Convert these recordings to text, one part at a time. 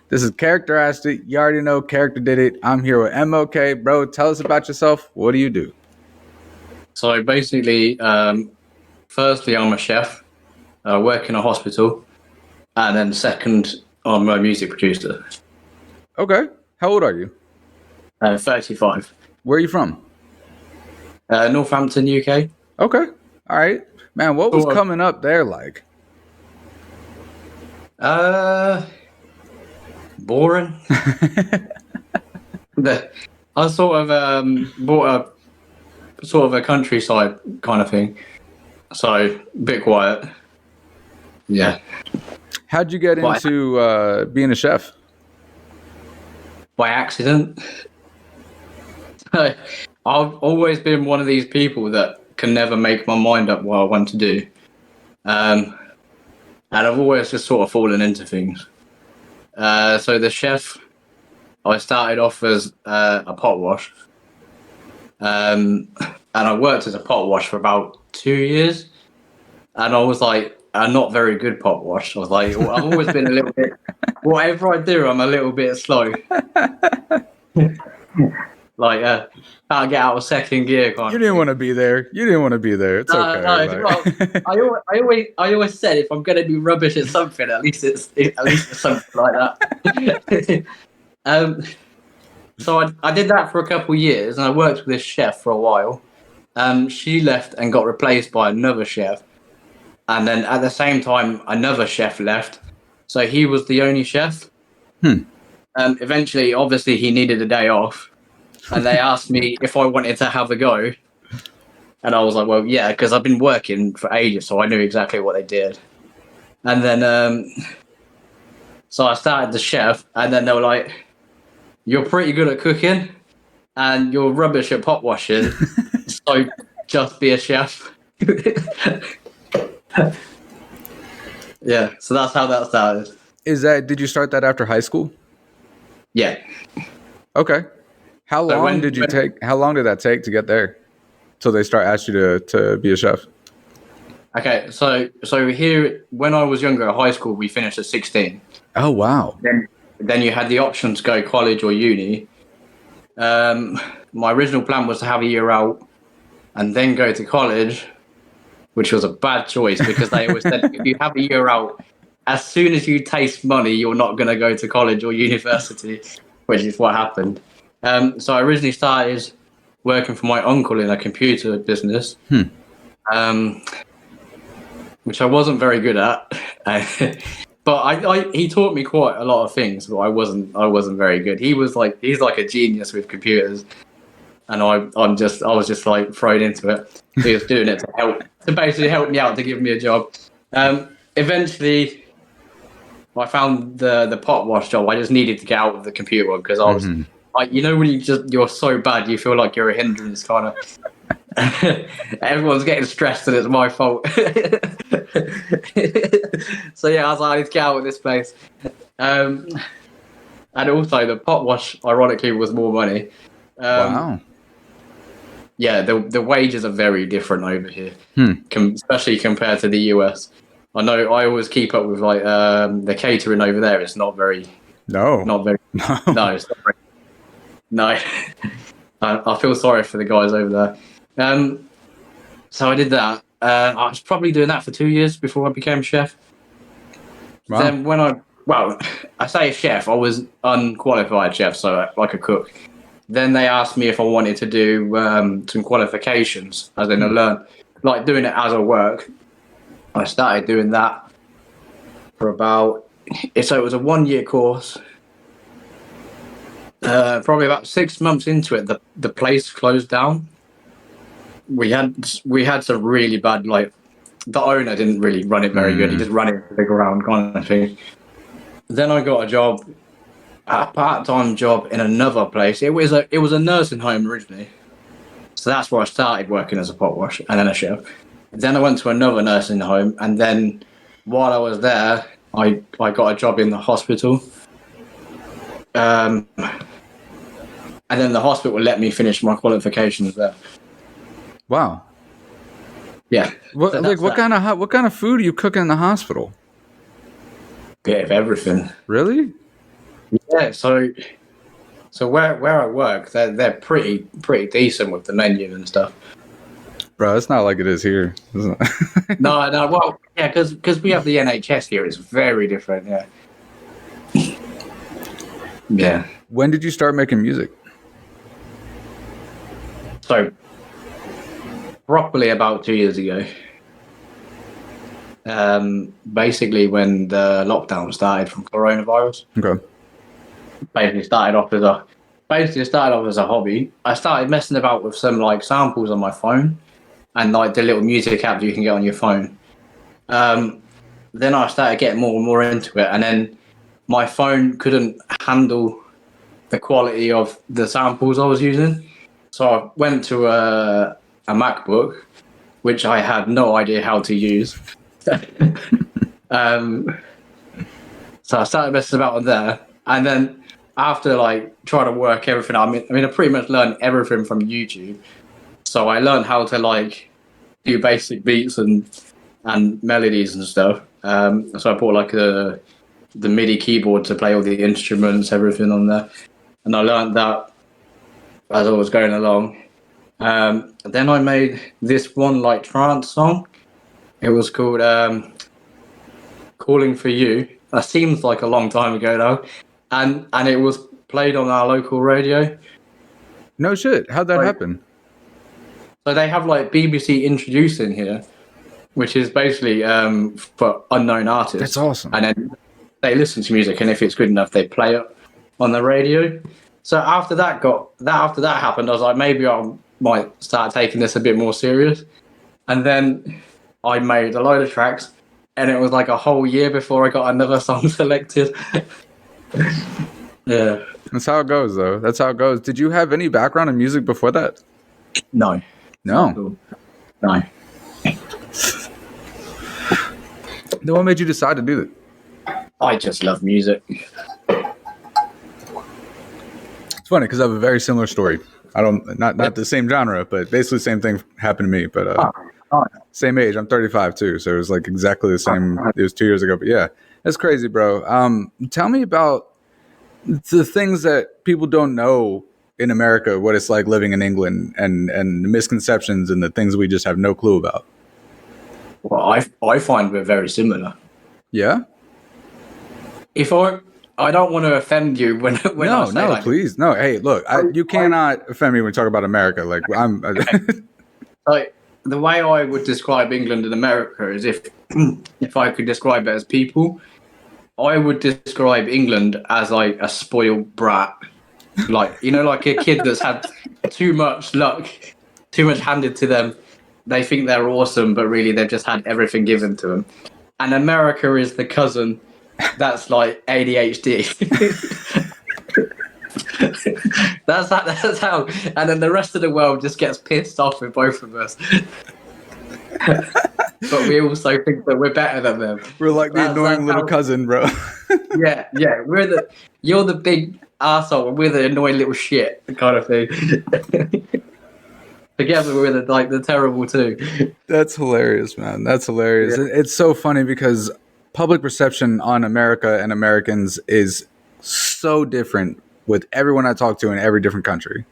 This is Character Asked It. You already know Character did it. I'm here with MOK. Bro, tell us about yourself. What do you do? So basically, firstly, I'm a chef. I work in a hospital. And then second, I'm a music producer. Okay. How old are you? 35. Where are you from? Northampton, UK. Okay. All right. Man, what was Sort of, coming up there like? boring. I sort of bought a countryside kind of thing. So, a bit quiet. Yeah. How'd you get into being a chef? By accident. I've always been one of these people that can never make my mind up what I want to do. And I've always just sort of fallen into things. So the chef, I started off as a pot wash. And I worked as a pot wash for about 2 years. And I was like a not very good pot wash. I was like, I've always been a little bit, whatever I do, I'm a little bit slow. Like, can't get out of second gear. You didn't want to be there. It's okay. Well, I always said if I'm going to be rubbish at something, at least it's something like that. So I did that for a couple of years, and I worked with this chef for a while. She left and got replaced by another chef, and then at the same time, another chef left. So he was the only chef. Eventually, obviously, he needed a day off. And they asked me if I wanted to have a go. And I was like, well, yeah, because I've been working for ages, so I knew exactly what they did. And then, so I started the chef, and then they were like, you're pretty good at cooking, and you're rubbish at pot washing, so just be a chef. Yeah, so that's how that started. Did you start that after high school? Yeah. Okay. How long did that take to get there? Till they start asking you to be a chef? Okay, so here, when I was younger at high school, we finished at 16. Oh, wow. Then you had the option to go college or uni. My original plan was to have a year out and then go to college, which was a bad choice because they always said if you have a year out, as soon as you taste money, you're not going to go to college or university, which is what happened. So I originally started working for my uncle in a computer business, which I wasn't very good at. But he taught me quite a lot of things, but I wasn't very good. He's like a genius with computers, and I was just like thrown into it. He was doing it to basically help me out, to give me a job. Eventually, I found the pot wash job. I just needed to get out of the computer one because I was like, you know, when you're so bad, you feel like you're a hindrance, kind of. Everyone's getting stressed and it's my fault. So yeah, I was like, I need to get out of this place. And also the pot wash, ironically, was more money. Wow. Yeah, the wages are very different over here, especially compared to the US. I know I always keep up with like the catering over there. It's not very. No. No, it's not very. No. I feel sorry for the guys over there. So I did that. I was probably doing that for 2 years before I became chef. Wow. Then I say chef, I was unqualified chef, so like a cook. Then they asked me if I wanted to do some qualifications, as in learn, like doing it as a work. I started doing that for so it was a 1 year course. Probably about 6 months into it, the place closed down. We had some really bad, like, the owner didn't really run it very good. He just ran it to the ground kind of thing. Then I got a part-time job in another place. It was a nursing home originally. So that's where I started working as a pot wash and then a chef. Then I went to another nursing home, and then while I was there, I got a job in the hospital. And then the hospital let me finish my qualifications there. Wow. Yeah. What kind of food are you cooking in the hospital? Bit of everything. Really? Yeah, so where I work, they're pretty decent with the menu and stuff. Bro, it's not like it is here. No, well, yeah, because we have the NHS here, it's very different. Yeah, yeah. When did you start making music? So properly about 2 years ago. Basically when the lockdown started from coronavirus. Okay. Basically started off as a hobby. I started messing about with some like samples on my phone and like the little music app you can get on your phone. Then I started getting more and more into it, and then my phone couldn't handle the quality of the samples I was using. So I went to a MacBook, which I had no idea how to use. So I started messing about on there, and then after like trying to work everything, I pretty much learned everything from YouTube. So I learned how to like do basic beats and melodies and stuff. So I bought like the MIDI keyboard to play all the instruments, everything on there, and I learned that as I was going along. Then I made this one like trance song. It was called "Calling for You." That seems like a long time ago now, and it was played on our local radio. No shit. How'd that happen? So they have like BBC Introducing here, which is basically for unknown artists. That's awesome. And then they listen to music, and if it's good enough, they play it on the radio. So after that happened, I was like, maybe I might start taking this a bit more serious. And then I made a load of tracks, and it was like a whole year before I got another song selected. Yeah. That's how it goes, though. That's how it goes. Did you have any background in music before that? No. No. No. Then what made you decide to do that? I just love music. It's funny because I have a very similar story. I don't not the same genre, but basically the same thing happened to me. But same age. I'm 35 too, so it was like exactly the same. It was 2 years ago, but yeah, that's crazy, bro. Tell me about the things that people don't know in America, what it's like living in England, and the misconceptions and the things we just have no clue about. Well, I find we're very similar. Yeah. If I don't want to offend you when I say no, please, no. Hey, look, you cannot offend me when we talk about America. Like I'm. Like the way I would describe England and America is if I could describe it as people, I would describe England as like a spoiled brat, like like a kid that's had too much luck, too much handed to them. They think they're awesome, but really they've just had everything given to them. And America is the cousin that's like ADHD. that's how. And then the rest of the world just gets pissed off with both of us. But we also think that we're better than them. We're like the annoying little cousin, bro. Yeah. You're the big arsehole, and we're the annoying little shit kind of thing. Together we're the terrible two. That's hilarious, man. That's hilarious. Yeah. It's so funny because public perception on America and Americans is so different with everyone I talk to in every different country.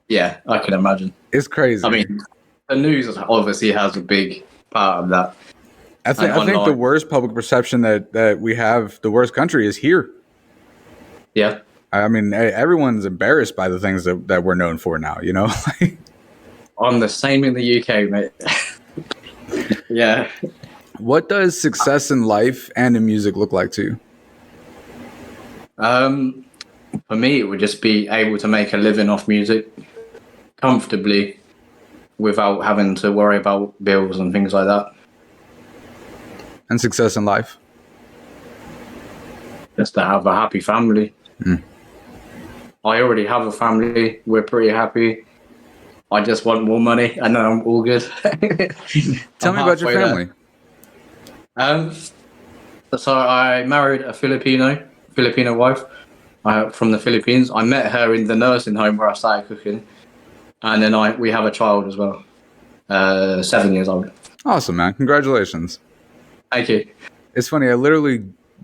Yeah, I can imagine. It's crazy. I mean, the news obviously has a big part of that. I think the worst public perception that we have, the worst country, is here. Yeah. I mean, everyone's embarrassed by the things that we're known for now, I'm the same in the UK, mate. Yeah. What does success in life and in music look like to you? For me, it would just be able to make a living off music comfortably without having to worry about bills and things like that. And success in life? Just to have a happy family. Mm. I already have a family. We're pretty happy. I just want more money, and then I'm all good. Tell me about your family. So I married a Filipino wife from the Philippines. I met her in the nursing home where I started cooking, and then we have a child as well, 7 years old. Awesome, man! Congratulations. Thank you. It's funny. I literally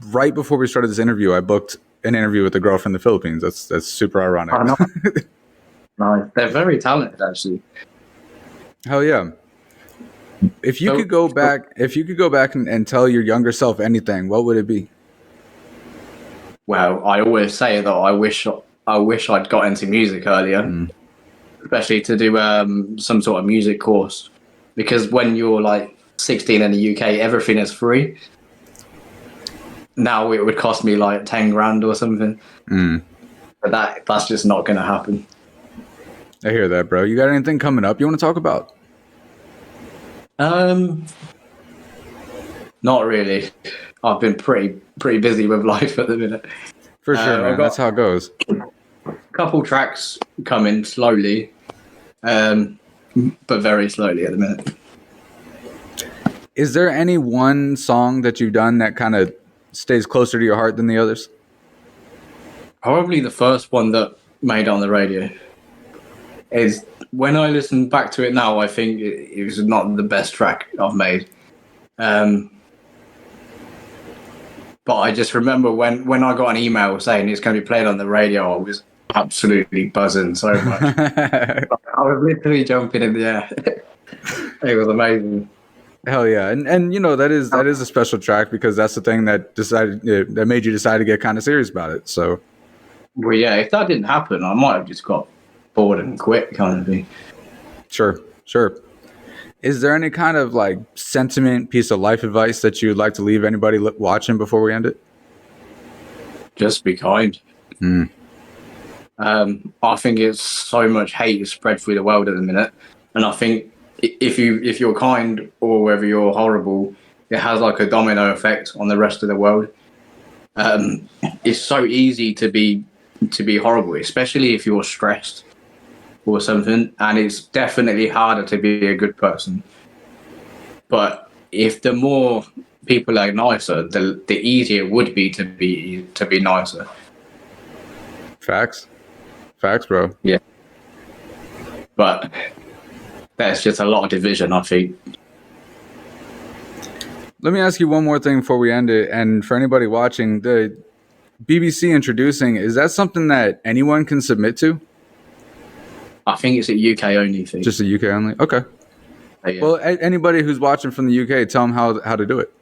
right before we started this interview, I booked an interview with a girl from the Philippines. That's super ironic. I know. No, they're very talented, actually. Hell yeah. If you could go back and tell your younger self anything, what would it be? Well, I always say that I wish I'd got into music earlier, especially to do some sort of music course, because when you're like 16 in the UK, everything is free. Now it would cost me like 10 grand or something, but that's just not going to happen. I hear that, bro. You got anything coming up you want to talk about? Not really. I've been pretty busy with life at the minute. For sure, man. That's how it goes. A couple tracks coming slowly, but very slowly at the minute. Is there any one song that you've done that kind of stays closer to your heart than the others? Probably the first one that made it on the radio. Is when I listen back to it now, I think it was not the best track I've made. But I just remember when I got an email saying it's going to be played on the radio, I was absolutely buzzing so much. I was literally jumping in the air. It was amazing. Hell yeah, and you know that is a special track because that's the thing that made you decide to get kind of serious about it. So, well, yeah, if that didn't happen, I might have just got bored and quit, kind of thing. Sure. Is there any kind of like sentiment, piece of life advice that you'd like to leave anybody watching before we end it? Just be kind. I think it's so much hate spread through the world at the minute, and I think if you're kind or whether you're horrible, it has like a domino effect on the rest of the world. It's so easy to be horrible, especially if you're stressed or something, and it's definitely harder to be a good person. But if the more people are nicer, the easier it would be to be nicer. Facts, bro. Yeah, but there's just a lot of division, I think. Let me ask you one more thing before we end it, and for anybody watching, the BBC introducing, is that something that anyone can submit to? I think it's a UK only thing. Just a UK only? Okay. Yeah. Well, anybody who's watching from the UK, tell them how to do it.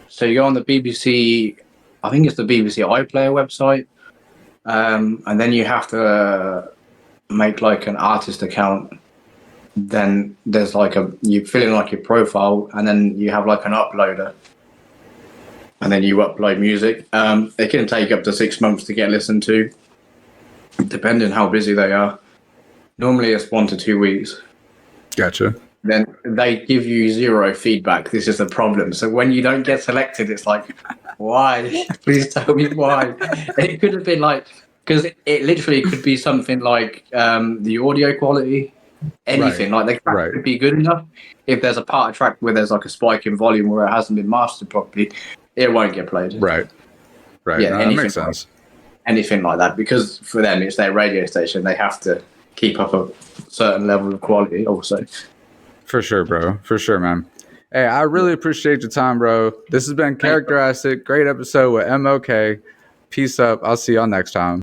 So you go on the BBC, I think it's the BBC iPlayer website, and then you have to make like an artist account. Then there's like you fill in like your profile, and then you have like an uploader, and then you upload music. It can take up to 6 months to get listened to, depending how busy they are. Normally it's 1 to 2 weeks. Gotcha. Then they give you zero feedback. This is the problem. So when you don't get selected, it's like, why? Please tell me why. It could have been like, because it literally could be something like the audio quality, anything. Right. Like the track could be good enough. If there's a part of track where there's like a spike in volume where it hasn't been mastered properly, it won't get played. Right. Yeah, that makes sense. Anything like that, because for them it's their radio station. They have to keep up a certain level of quality also. For sure, bro. For sure, man. Hey, I really appreciate your time, bro. This has been Characteristic. Great episode with MOK. Peace up. I'll see y'all next time.